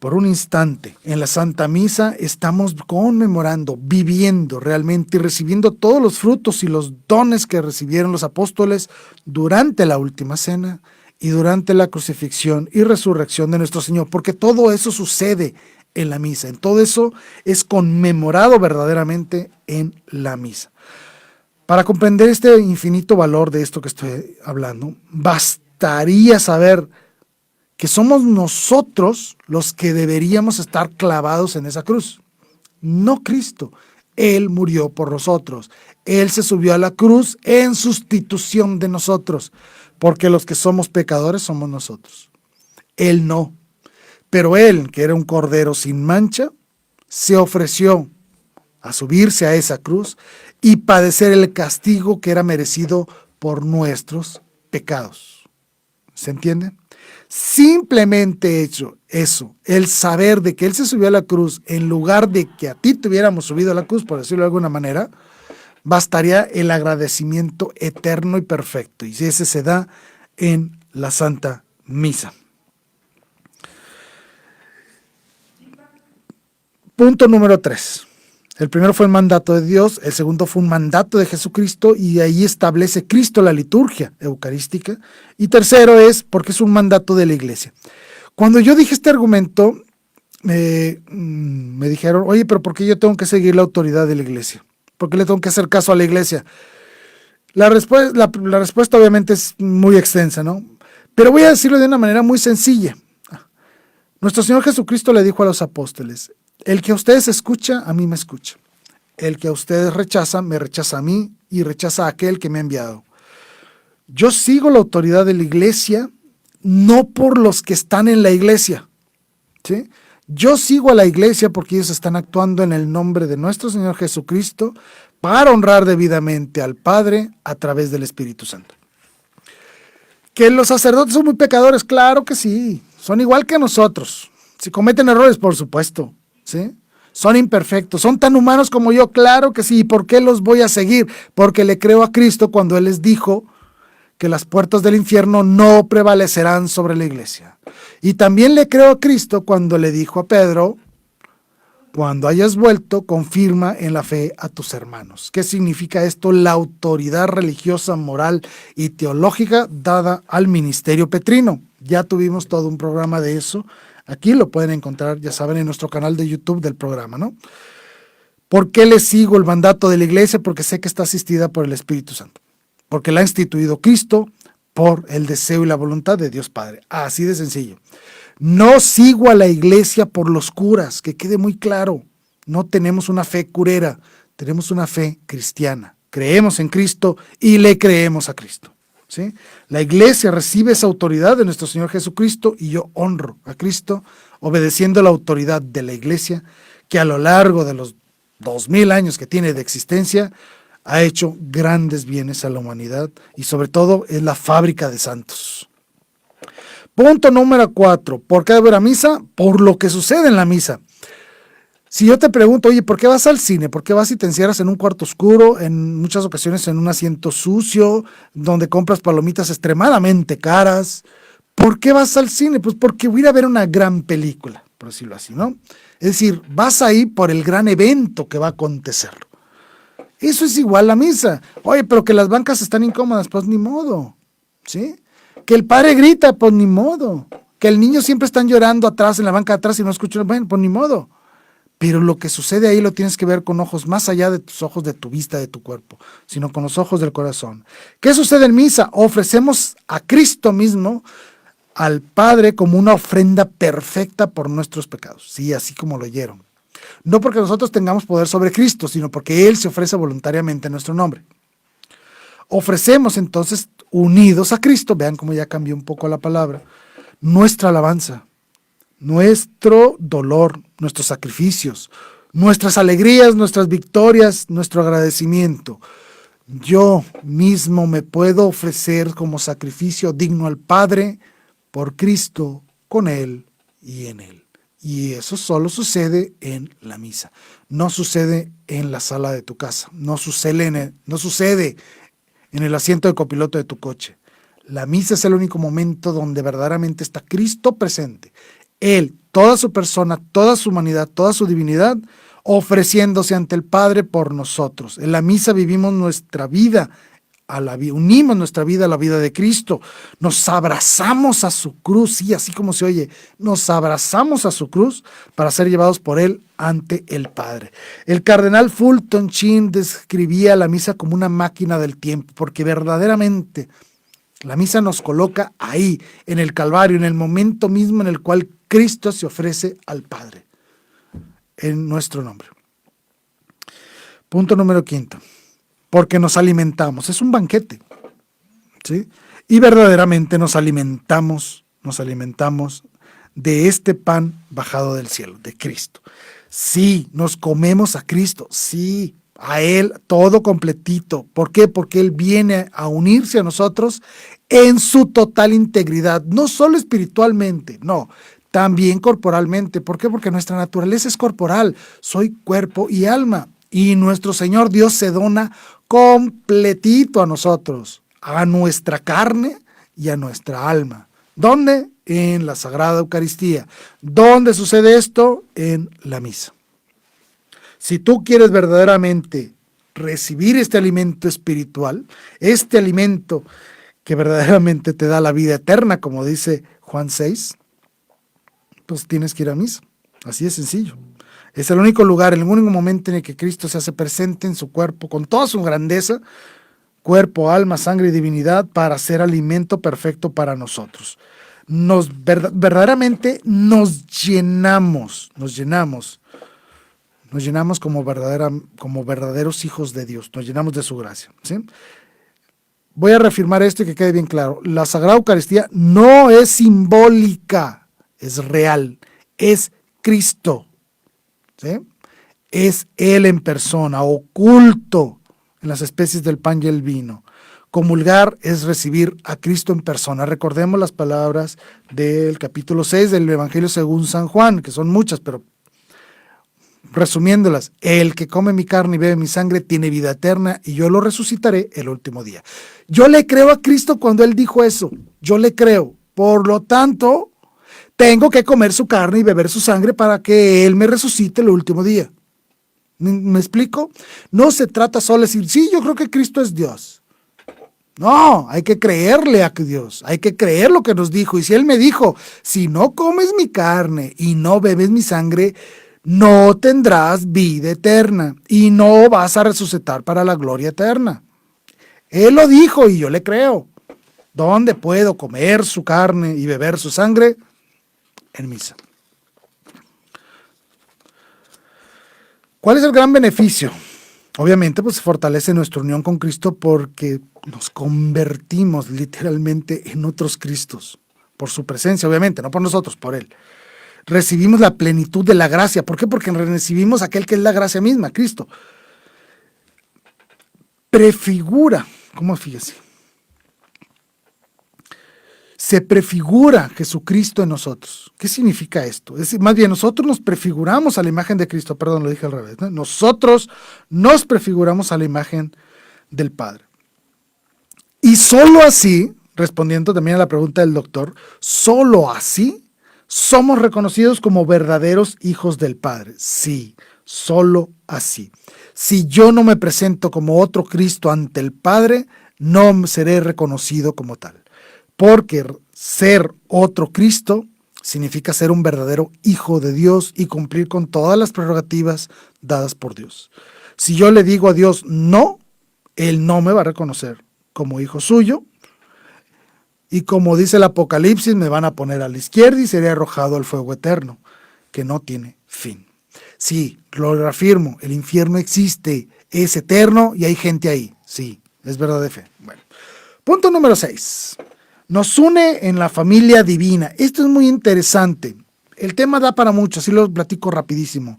en la Santa Misa estamos conmemorando, viviendo realmente y recibiendo todos los frutos y los dones que recibieron los apóstoles durante la última cena y durante la crucifixión y resurrección de nuestro Señor, porque todo eso sucede en la misa, en todo eso es conmemorado verdaderamente en la misa. Para comprender este infinito valor de esto que estoy hablando, bastaría saber que somos nosotros los que deberíamos estar clavados en esa cruz, no Cristo. Él murió por nosotros, Él se subió a la cruz en sustitución de nosotros, porque los que somos pecadores somos nosotros. Él no, pero Él, que era un cordero sin mancha, se ofreció a subirse a esa cruz y padecer el castigo que era merecido por nuestros pecados. ¿Se entiende? Simplemente hecho eso, el saber de que Él se subió a la cruz en lugar de que a ti te hubiéramos subido a la cruz, por decirlo de alguna manera, bastaría el agradecimiento eterno y perfecto. Y ese se da en la Santa Misa. Punto número 3. El primero fue el mandato de Dios, el segundo fue un mandato de Jesucristo y ahí establece Cristo la liturgia eucarística. Y tercero es porque es un mandato de la Iglesia. Cuando yo dije este argumento, me dijeron, oye, pero ¿por qué yo tengo que seguir la autoridad de la Iglesia? ¿Por qué le tengo que hacer caso a la Iglesia? La respuesta obviamente es muy extensa, ¿no? Pero voy a decirlo de una manera muy sencilla. Nuestro Señor Jesucristo le dijo a los apóstoles, el que a ustedes escucha, a mí me escucha. El que a ustedes rechaza, me rechaza a mí y rechaza a aquel que me ha enviado. Yo sigo la autoridad de la Iglesia, no por los que están en la Iglesia, ¿sí? Yo sigo a la Iglesia porque ellos están actuando en el nombre de nuestro Señor Jesucristo para honrar debidamente al Padre a través del Espíritu Santo. ¿Que los sacerdotes son muy pecadores? Claro que sí, son igual que nosotros. Si cometen errores, por supuesto, ¿sí? Son imperfectos, son tan humanos como yo, claro que sí. ¿Y por qué los voy a seguir? Porque le creo a Cristo cuando Él les dijo que las puertas del infierno no prevalecerán sobre la Iglesia. Y también le creo a Cristo cuando le dijo a Pedro, cuando hayas vuelto, confirma en la fe a tus hermanos. ¿Qué significa esto? La autoridad religiosa, moral y teológica dada al ministerio petrino. Ya tuvimos todo un programa de eso. Aquí lo pueden encontrar, ya saben, en nuestro canal de YouTube del programa, ¿no? ¿Por qué le sigo el mandato de la Iglesia? Porque sé que está asistida por el Espíritu Santo. Porque la ha instituido Cristo por el deseo y la voluntad de Dios Padre. Así de sencillo. No sigo a la Iglesia por los curas, que quede muy claro. No tenemos una fe curera, tenemos una fe cristiana. Creemos en Cristo y le creemos a Cristo. ¿Sí? La Iglesia recibe esa autoridad de nuestro Señor Jesucristo y yo honro a Cristo obedeciendo la autoridad de la Iglesia que a lo largo de los 2000 años que tiene de existencia ha hecho grandes bienes a la humanidad y sobre todo es la fábrica de santos. Punto número 4. ¿Por qué debo ir a misa? Por lo que sucede en la misa. Si yo te pregunto, oye, ¿por qué vas al cine? ¿Por qué vas y te encierras en un cuarto oscuro, en muchas ocasiones en un asiento sucio, donde compras palomitas extremadamente caras? ¿Por qué vas al cine? Pues porque voy a ir a ver una gran película, por decirlo así, ¿no? Es decir, vas ahí por el gran evento que va a acontecer. Eso es igual la misa. Oye, pero que las bancas están incómodas, pues ni modo, ¿sí? Que el padre grita, pues ni modo. Que el niño siempre están llorando atrás, en la banca de atrás y no escuchan, bueno, pues ni modo. Pero lo que sucede ahí lo tienes que ver con ojos más allá de tus ojos, de tu vista, de tu cuerpo, sino con los ojos del corazón. ¿Qué sucede en misa? Ofrecemos a Cristo mismo, al Padre como una ofrenda perfecta por nuestros pecados. Sí, así como lo oyeron. No porque nosotros tengamos poder sobre Cristo, sino porque Él se ofrece voluntariamente en nuestro nombre. Ofrecemos entonces, unidos a Cristo, vean cómo ya cambió un poco la palabra, nuestra alabanza, nuestro dolor, nuestros sacrificios, nuestras alegrías, nuestras victorias, nuestro agradecimiento. Yo mismo me puedo ofrecer como sacrificio digno al Padre por Cristo, con Él y en Él. Y eso solo sucede en la misa. No sucede en la sala de tu casa. No sucede en el asiento de copiloto de tu coche. La misa es el único momento donde verdaderamente está Cristo presente. Él, toda su persona, toda su humanidad, toda su divinidad, ofreciéndose ante el Padre por nosotros. En la misa vivimos nuestra vida, unimos nuestra vida a la vida de Cristo, nos abrazamos a su cruz, sí, así como se oye, nos abrazamos a su cruz para ser llevados por Él ante el Padre. El cardenal Fulton Sheen describía la misa como una máquina del tiempo, porque verdaderamente la misa nos coloca ahí, en el Calvario, en el momento mismo en el cual Cristo se ofrece al Padre, en nuestro nombre. Punto número 5. Porque nos alimentamos, es un banquete, ¿sí? Y verdaderamente nos alimentamos de este pan bajado del cielo, de Cristo. Sí, nos comemos a Cristo, sí, a Él todo completito. ¿Por qué? Porque Él viene a unirse a nosotros en su total integridad, no solo espiritualmente, no, también corporalmente. ¿Por qué? Porque nuestra naturaleza es corporal, soy cuerpo y alma. Y nuestro Señor Dios se dona completito a nosotros, a nuestra carne y a nuestra alma. ¿Dónde? En la Sagrada Eucaristía. ¿Dónde sucede esto? En la misa. Si tú quieres verdaderamente recibir este alimento espiritual, este alimento que verdaderamente te da la vida eterna, como dice Juan 6, pues tienes que ir a misa. Así de sencillo. Es el único lugar, el único momento en el que Cristo se hace presente en su cuerpo, con toda su grandeza, cuerpo, alma, sangre y divinidad, para ser alimento perfecto para nosotros. Verdaderamente nos llenamos como verdaderos hijos de Dios, nos llenamos de su gracia, ¿sí? Voy a reafirmar esto y que quede bien claro. La Sagrada Eucaristía no es simbólica, es real, es Cristo. ¿Sí? Es Él en persona, oculto en las especies del pan y el vino. Comulgar es recibir a Cristo en persona. Recordemos las palabras del capítulo 6 del Evangelio según San Juan, que son muchas, pero resumiéndolas: el que come mi carne y bebe mi sangre tiene vida eterna y yo lo resucitaré el último día. Yo le creo a Cristo cuando Él dijo eso, yo le creo. Por lo tanto, tengo que comer su carne y beber su sangre para que Él me resucite el último día. ¿Me explico? No se trata solo de decir, sí, yo creo que Cristo es Dios. No, hay que creerle a Dios, hay que creer lo que nos dijo. Y si Él me dijo, si no comes mi carne y no bebes mi sangre, no tendrás vida eterna y no vas a resucitar para la gloria eterna. Él lo dijo y yo le creo. ¿Dónde puedo comer su carne y beber su sangre? En misa. ¿Cuál es el gran beneficio? Obviamente, pues se fortalece nuestra unión con Cristo porque nos convertimos literalmente en otros Cristos, por su presencia, obviamente, no por nosotros, por Él. Recibimos la plenitud de la gracia. ¿Por qué? Porque recibimos aquel que es la gracia misma, Cristo. Prefigura, ¿cómo fíjese? Se prefigura Jesucristo en nosotros. ¿Qué significa esto? Es decir, más bien nosotros nos prefiguramos a la imagen de Cristo. Perdón, lo dije al revés, ¿no? Nosotros nos prefiguramos a la imagen del Padre. Y solo así, respondiendo también a la pregunta del doctor, solo así somos reconocidos como verdaderos hijos del Padre. Sí, solo así. Si yo no me presento como otro Cristo ante el Padre, no seré reconocido como tal. Porque ser otro Cristo significa ser un verdadero hijo de Dios y cumplir con todas las prerrogativas dadas por Dios. Si yo le digo a Dios no, Él no me va a reconocer como hijo suyo. Y como dice el Apocalipsis, me van a poner a la izquierda y seré arrojado al fuego eterno, que no tiene fin. Sí, lo reafirmo, el infierno existe, es eterno y hay gente ahí. Sí, es verdad de fe. Bueno, punto número 6. Nos une en la familia divina. Esto es muy interesante. El tema da para mucho, así lo platico rapidísimo.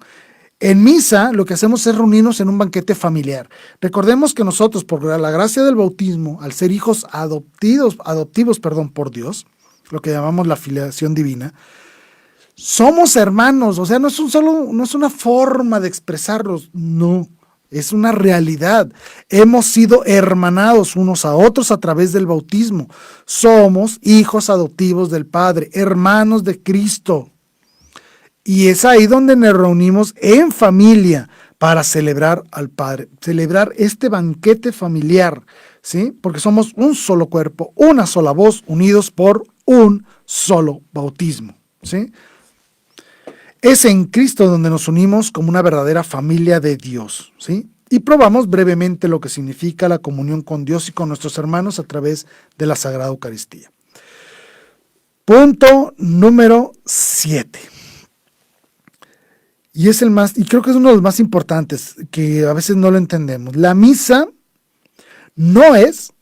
En misa lo que hacemos es reunirnos en un banquete familiar. Recordemos que nosotros, por la gracia del bautismo, al ser hijos adoptivos por Dios, lo que llamamos la filiación divina, somos hermanos. O sea, no es una forma de expresarlos, no, es una realidad. Hemos sido hermanados unos a otros a través del bautismo. Somos hijos adoptivos del Padre, hermanos de Cristo. Y es ahí donde nos reunimos en familia para celebrar al Padre, celebrar este banquete familiar, ¿sí? Porque somos un solo cuerpo, una sola voz, unidos por un solo bautismo, ¿sí? Es en Cristo donde nos unimos como una verdadera familia de Dios, ¿sí? Y probamos brevemente lo que significa la comunión con Dios y con nuestros hermanos a través de la Sagrada Eucaristía. Punto número 7. Y es y creo que es uno de los más importantes, que a veces no lo entendemos. La misa no es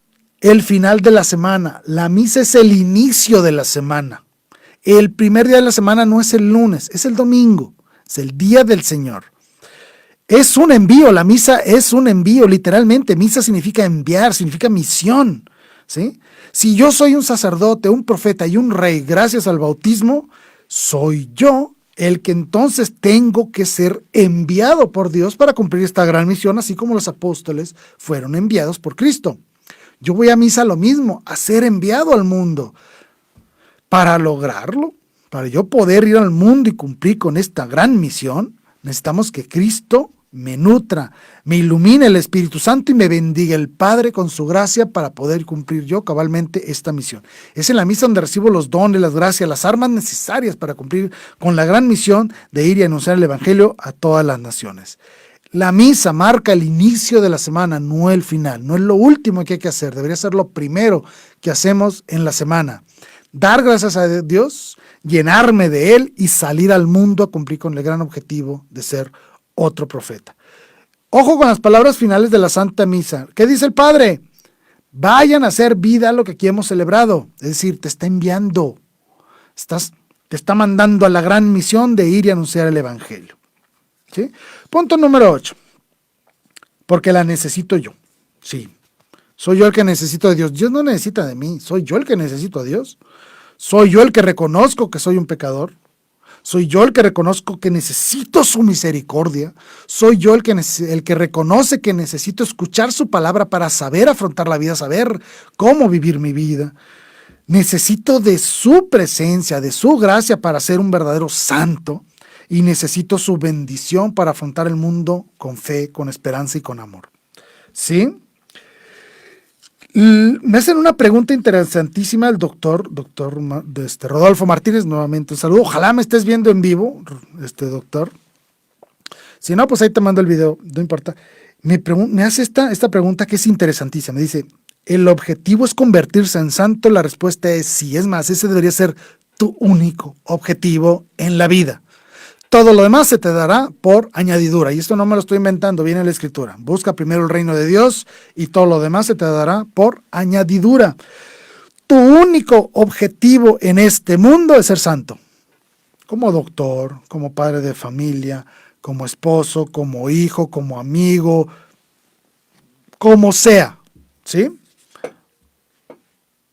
el final de la semana, la misa es el inicio de la semana. El primer día de la semana no es el lunes, es el domingo, es el día del Señor. Es un envío, la misa es un envío, literalmente. Misa significa enviar, significa misión, ¿sí? Si yo soy un sacerdote, un profeta y un rey gracias al bautismo, soy yo el que entonces tengo que ser enviado por Dios para cumplir esta gran misión, así como los apóstoles fueron enviados por Cristo. Yo voy a misa lo mismo, a ser enviado al mundo. Para lograrlo, para yo poder ir al mundo y cumplir con esta gran misión, necesitamos que Cristo me nutra, me ilumine el Espíritu Santo y me bendiga el Padre con su gracia para poder cumplir yo cabalmente esta misión. Es en la misa donde recibo los dones, las gracias, las armas necesarias para cumplir con la gran misión de ir y anunciar el Evangelio a todas las naciones. La misa marca el inicio de la semana, no el final, no es lo último que hay que hacer, debería ser lo primero que hacemos en la semana. Dar gracias a Dios, llenarme de Él y salir al mundo a cumplir con el gran objetivo de ser otro profeta. Ojo con las palabras finales de la Santa Misa. ¿Qué dice el Padre? Vayan a hacer vida lo que aquí hemos celebrado. Es decir, te está enviando, te está mandando a la gran misión de ir y anunciar el Evangelio. ¿Sí? Punto número 8. Porque la necesito yo. Sí. Soy yo el que necesito de Dios. Dios no necesita de mí. Soy yo el que necesito a Dios. Soy yo el que reconozco que soy un pecador. Soy yo el que reconozco que necesito su misericordia. Soy yo el que reconoce que necesito escuchar su palabra para saber afrontar la vida, saber cómo vivir mi vida. Necesito de su presencia, de su gracia para ser un verdadero santo. Y necesito su bendición para afrontar el mundo con fe, con esperanza y con amor. ¿Sí? Me hacen una pregunta interesantísima el doctor Rodolfo Martínez, nuevamente un saludo. Ojalá me estés viendo en vivo, doctor. Si no, pues ahí te mando el video, no importa. Me hace esta pregunta que es interesantísima. Me dice, ¿el objetivo es convertirse en santo? La respuesta es sí. Es más, ese debería ser tu único objetivo en la vida. Todo lo demás se te dará por añadidura. Y esto no me lo estoy inventando, viene en la Escritura. Busca primero el reino de Dios y todo lo demás se te dará por añadidura. Tu único objetivo en este mundo es ser santo. Como doctor, como padre de familia, como esposo, como hijo, como amigo, como sea. ¿Sí?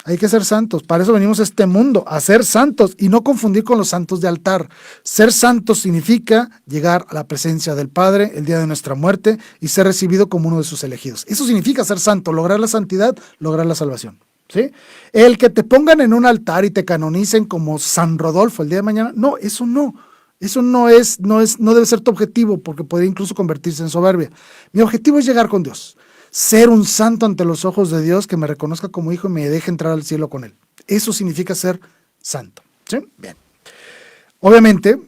Hay que ser santos, para eso venimos a este mundo, a ser santos y no confundir con los santos de altar. Ser santos significa llegar a la presencia del Padre el día de nuestra muerte y ser recibido como uno de sus elegidos. Eso significa ser santo, lograr la santidad, lograr la salvación. ¿Sí? El que te pongan en un altar y te canonicen como San Rodolfo el día de mañana, no, eso no. Eso no debe ser tu objetivo porque podría incluso convertirse en soberbia. Mi objetivo es llegar con Dios. Ser un santo ante los ojos de Dios, que me reconozca como hijo y me deje entrar al cielo con Él. Eso significa ser santo. ¿Sí? Bien. Obviamente,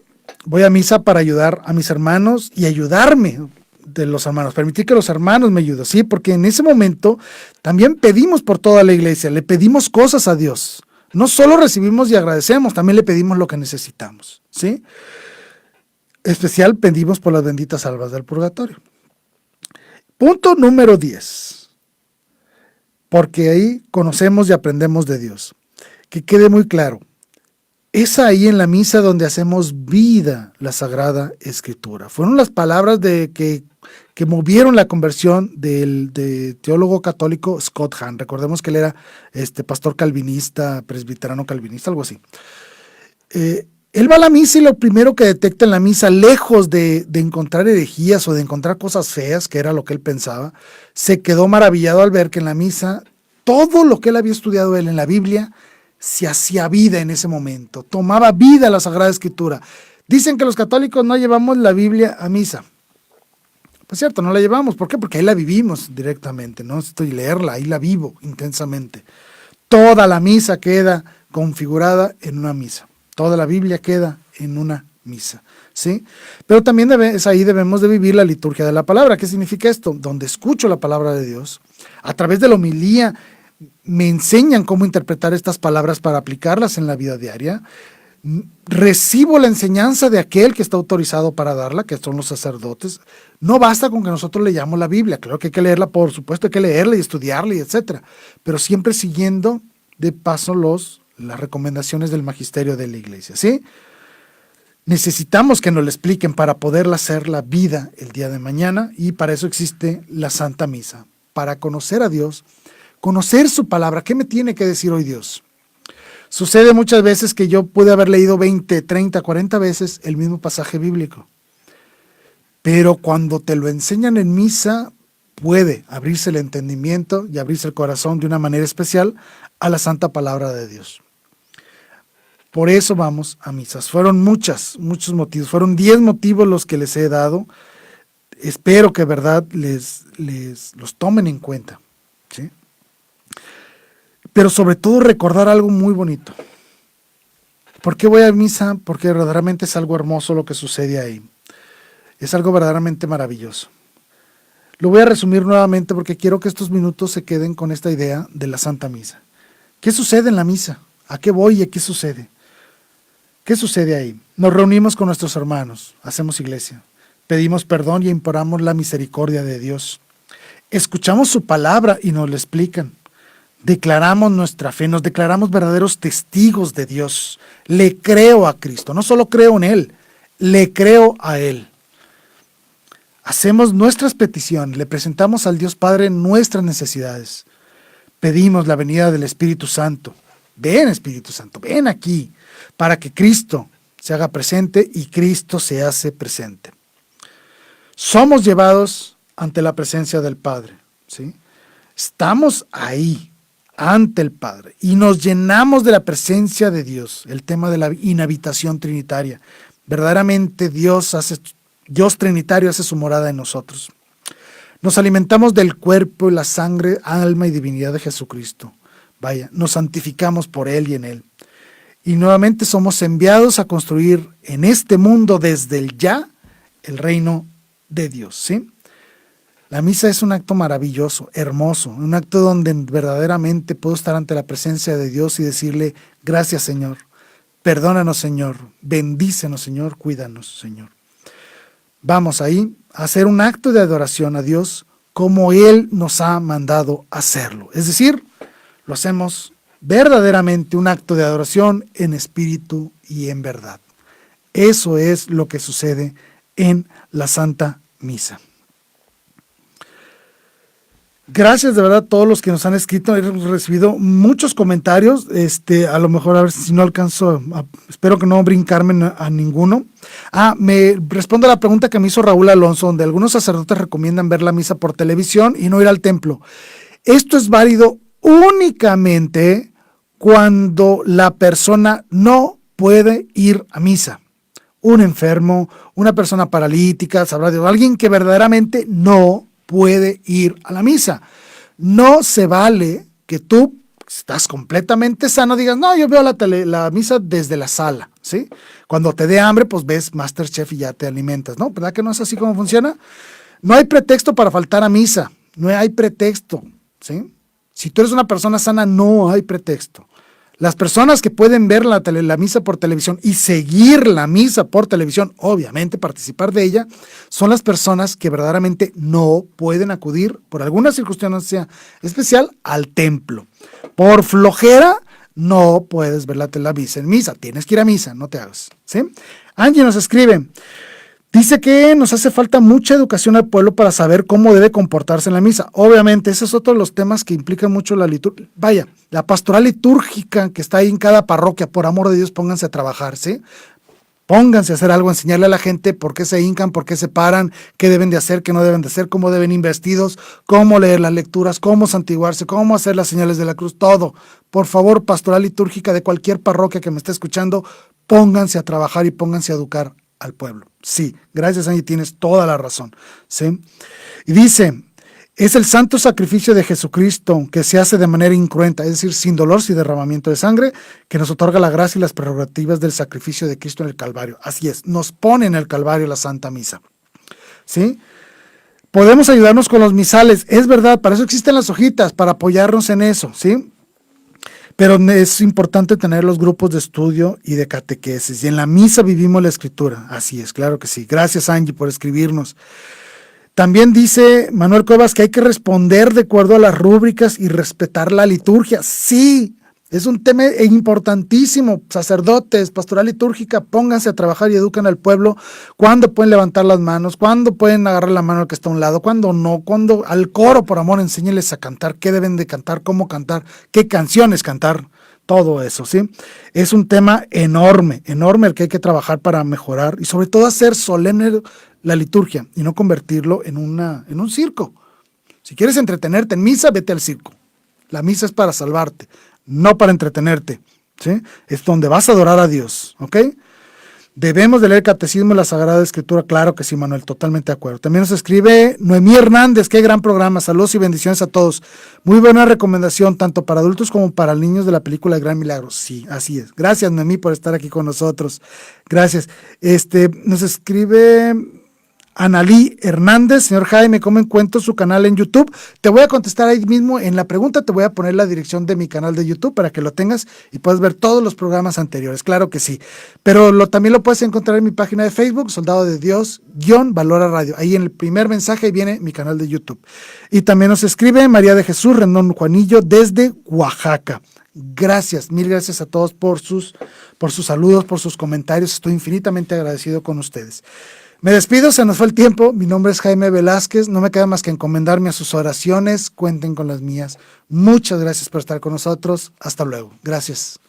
voy a misa para ayudar a mis hermanos y ayudarme. de los hermanos, permitir que los hermanos me ayuden, ¿sí? Porque en ese momento también pedimos por toda la iglesia, le pedimos cosas a Dios. No solo recibimos y agradecemos, también le pedimos lo que necesitamos, ¿sí? Especial pedimos por las benditas almas del purgatorio. Punto número 10. Porque ahí conocemos y aprendemos de Dios. Que quede muy claro. Es ahí en la misa donde hacemos vida la Sagrada Escritura. Fueron las palabras que movieron la conversión del teólogo católico Scott Hahn. Recordemos que él era pastor calvinista, presbiterano calvinista, algo así. Él va a la misa y lo primero que detecta en la misa, lejos de encontrar herejías o de encontrar cosas feas, que era lo que él pensaba, se quedó maravillado al ver que en la misa todo lo que él había estudiado él en la Biblia se hacía vida en ese momento, tomaba vida la Sagrada Escritura. Dicen que los católicos no llevamos la Biblia a misa. Pues cierto, no la llevamos. ¿Por qué? Porque ahí la vivimos directamente, no estoy leerla, ahí la vivo intensamente. Toda la misa queda configurada en una misa. Toda la Biblia queda en una misa, ¿sí? Pero también ahí debemos de vivir la liturgia de la palabra. ¿Qué significa esto? Donde escucho la palabra de Dios, a través de la homilía, me enseñan cómo interpretar estas palabras para aplicarlas en la vida diaria. Recibo la enseñanza de aquel que está autorizado para darla, que son los sacerdotes. No basta con que nosotros leamos la Biblia, claro que hay que leerla, por supuesto hay que leerla y estudiarla y etcétera, pero siempre siguiendo de paso las recomendaciones del magisterio de la iglesia, ¿sí? Necesitamos que nos lo expliquen para poderla hacer la vida el día de mañana, y para eso existe la Santa Misa, para conocer a Dios, conocer su palabra. ¿Qué me tiene que decir hoy Dios? Sucede muchas veces que yo pude haber leído 20, 30, 40 veces el mismo pasaje bíblico, pero cuando te lo enseñan en misa, puede abrirse el entendimiento y abrirse el corazón de una manera especial a la santa palabra de Dios. Por eso vamos a misas. Fueron muchos motivos, fueron 10 motivos los que les he dado. Espero que de verdad los tomen en cuenta, ¿sí? Pero sobre todo recordar algo muy bonito. ¿Por qué voy a misa? Porque verdaderamente es algo hermoso lo que sucede ahí. Es algo verdaderamente maravilloso. Lo voy a resumir nuevamente porque quiero que estos minutos se queden con esta idea de la Santa Misa. ¿Qué sucede en la misa? ¿A qué voy y qué sucede? ¿Qué sucede ahí? Nos reunimos con nuestros hermanos, hacemos iglesia, pedimos perdón y imploramos la misericordia de Dios. Escuchamos su palabra y nos la explican. Declaramos nuestra fe, nos declaramos verdaderos testigos de Dios. Le creo a Cristo, no solo creo en Él, le creo a Él. Hacemos nuestras peticiones, le presentamos al Dios Padre nuestras necesidades. Pedimos la venida del Espíritu Santo. Ven, Espíritu Santo, ven aquí, para que Cristo se haga presente y Cristo se hace presente. Somos llevados ante la presencia del Padre, ¿sí? Estamos ahí, ante el Padre, y nos llenamos de la presencia de Dios, el tema de la inhabitación trinitaria. Verdaderamente Dios Trinitario hace su morada en nosotros. Nos alimentamos del cuerpo y la sangre, alma y divinidad de Jesucristo. Vaya, nos santificamos por Él y en Él. Y nuevamente somos enviados a construir en este mundo desde el ya el reino de Dios, ¿sí? La misa es un acto maravilloso, hermoso, un acto donde verdaderamente puedo estar ante la presencia de Dios y decirle, gracias Señor, perdónanos Señor, bendícenos Señor, cuídanos Señor. Vamos ahí a hacer un acto de adoración a Dios como Él nos ha mandado hacerlo. Es decir, lo hacemos verdaderamente un acto de adoración en espíritu y en verdad. Eso es lo que sucede en la Santa Misa. Gracias de verdad a todos los que nos han escrito. He recibido muchos comentarios. A lo mejor a ver si no alcanzo, espero que no brincarme a ninguno. Me respondo a la pregunta que me hizo Raúl Alonso, donde algunos sacerdotes recomiendan ver la misa por televisión y no ir al templo. Esto es válido únicamente cuando la persona no puede ir a misa. Un enfermo, una persona paralítica, sabrá de alguien que verdaderamente no puede ir a la misa. No se vale que tú, estás completamente sano, digas, no, yo veo la misa desde la sala, ¿sí? Cuando te dé hambre, pues ves MasterChef y ya te alimentas, ¿no? ¿Verdad que no es así como funciona? No hay pretexto para faltar a misa, no hay pretexto, ¿sí? Si tú eres una persona sana, no hay pretexto. Las personas que pueden ver la misa por televisión y seguir la misa por televisión, obviamente participar de ella, son las personas que verdaderamente no pueden acudir por alguna circunstancia especial al templo. Por flojera, no puedes ver la misa en misa, tienes que ir a misa, no te hagas, ¿sí? Angie nos escribe, dice que nos hace falta mucha educación al pueblo para saber cómo debe comportarse en la misa. Obviamente, ese es otro de los temas que implican mucho la liturgia. Vaya, la pastoral litúrgica que está ahí en cada parroquia, por amor de Dios, pónganse a trabajar, ¿sí? Pónganse a hacer algo, enseñarle a la gente por qué se hincan, por qué se paran, qué deben de hacer, qué no deben de hacer, cómo deben ir vestidos, cómo leer las lecturas, cómo santiguarse, cómo hacer las señales de la cruz, todo. Por favor, pastoral litúrgica de cualquier parroquia que me esté escuchando, pónganse a trabajar y pónganse a educar al pueblo. Sí, gracias Angie, tienes toda la razón, ¿sí? Y dice, es el santo sacrificio de Jesucristo que se hace de manera incruenta, es decir, sin dolor, sin derramamiento de sangre, que nos otorga la gracia y las prerrogativas del sacrificio de Cristo en el Calvario. Así es, nos pone en el Calvario la Santa Misa, ¿sí? Podemos ayudarnos con los misales, es verdad, para eso existen las hojitas, para apoyarnos en eso, ¿sí? Pero es importante tener los grupos de estudio y de catequesis. Y en la misa vivimos la escritura. Así es, claro que sí. Gracias, Angie, por escribirnos. También dice Manuel Cuevas que hay que responder de acuerdo a las rúbricas y respetar la liturgia. Sí, es un tema importantísimo. Sacerdotes, pastoral litúrgica, pónganse a trabajar y educan al pueblo. ¿Cuándo pueden levantar las manos? ¿Cuándo pueden agarrar la mano al que está a un lado? ¿Cuándo no? ¿Cuándo? Al coro, por amor, enséñeles a cantar. ¿Qué deben de cantar? ¿Cómo cantar? ¿Qué canciones cantar? Todo eso, ¿sí? Es un tema enorme, enorme el que hay que trabajar para mejorar y sobre todo hacer solemne la liturgia y no convertirlo en un circo. Si quieres entretenerte en misa, vete al circo. La misa es para salvarte, no para entretenerte, ¿sí? Es donde vas a adorar a Dios, ¿ok? Debemos de leer el Catecismo y la Sagrada Escritura, claro que sí, Manuel, totalmente de acuerdo. También nos escribe Noemí Hernández, qué gran programa, saludos y bendiciones a todos. Muy buena recomendación, tanto para adultos como para niños de la película El Gran Milagro. Sí, así es. Gracias, Noemí, por estar aquí con nosotros. Gracias. Nos escribe Analí Hernández, señor Jaime, ¿cómo encuentro su canal en YouTube? Te voy a contestar ahí mismo en la pregunta, te voy a poner la dirección de mi canal de YouTube para que lo tengas y puedas ver todos los programas anteriores, claro que sí. Pero también lo puedes encontrar en mi página de Facebook, Soldado de Dios, Valora Radio. Ahí en el primer mensaje viene mi canal de YouTube. Y también nos escribe María de Jesús Rendón Juanillo desde Oaxaca. Gracias, mil gracias a todos por sus saludos, por sus comentarios. Estoy infinitamente agradecido con ustedes. Me despido, se nos fue el tiempo. Mi nombre es Jaime Velázquez. No me queda más que encomendarme a sus oraciones. Cuenten con las mías. Muchas gracias por estar con nosotros. Hasta luego. Gracias.